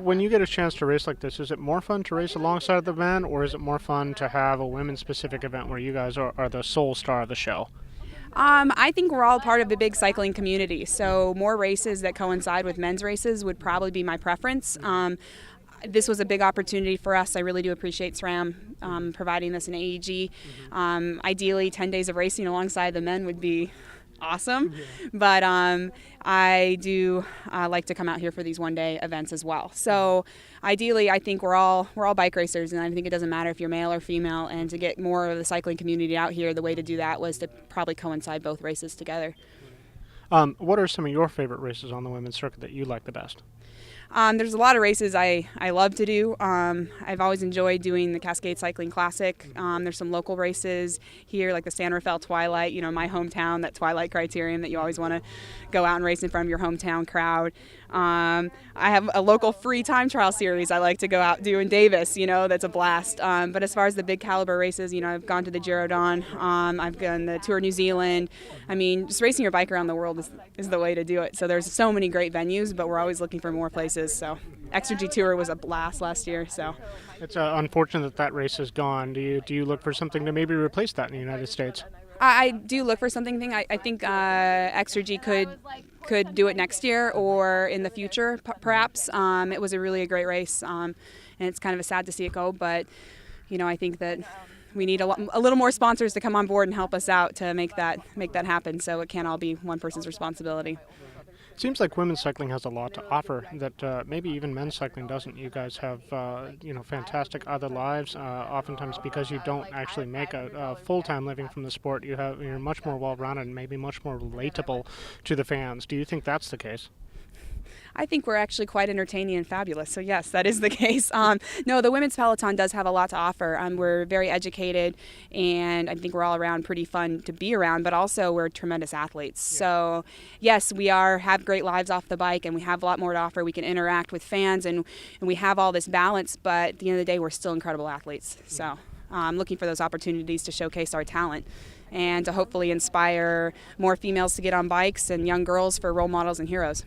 when you get a chance to race like this, is it more fun to race alongside the men, or is it more fun to have a women's-specific event where you guys are the sole star of the show? I think we're all part of the big cycling community, so more races that coincide with men's races would probably be my preference. This was a big opportunity for us. I really do appreciate SRAM providing this in AEG. Ideally, 10 days of racing alongside the men would be awesome, but I do like to come out here for these one-day events as well. So ideally, I think we're all bike racers, and I think it doesn't matter if you're male or female. And to get more of the cycling community out here, the way to do that was to probably coincide both races together. What are some of your favorite races on the women's circuit that you like the best? There's a lot of races I love to do. I've always enjoyed doing the Cascade Cycling Classic. There's some local races here, like the San Rafael Twilight, my hometown, that Twilight criterium that you always want to go out and race in front of your hometown crowd. I have a local free time trial series I like to go out do in Davis, that's a blast. But as far as the big caliber races, I've gone to the Giro Dawn, I've done the Tour New Zealand. Just racing your bike around the world is the way to do it. So there's so many great venues, but we're always looking for more places. So Extra-G Tour was a blast last year. So it's unfortunate that race is gone. Do you look for something to maybe replace that in the United States? I do look for something. I think Extra-G could do it next year or in the future, perhaps. It was a great race, and it's kind of sad to see it go. But I think that we need a little more sponsors to come on board and help us out to make that happen. So it can't all be one person's responsibility. It seems like women's cycling has a lot to offer that maybe even men's cycling doesn't. You guys have fantastic other lives. Oftentimes, because you don't actually make a full-time living from the sport, you're much more well-rounded and maybe much more relatable to the fans. Do you think that's the case? I think we're actually quite entertaining and fabulous. So yes, that is the case. No, the women's peloton does have a lot to offer. We're very educated, and I think we're all around pretty fun to be around, but also we're tremendous athletes. Yeah. So yes, we have great lives off the bike, and we have a lot more to offer. We can interact with fans, and we have all this balance, but at the end of the day, we're still incredible athletes. So I'm looking for those opportunities to showcase our talent and to hopefully inspire more females to get on bikes and young girls for role models and heroes.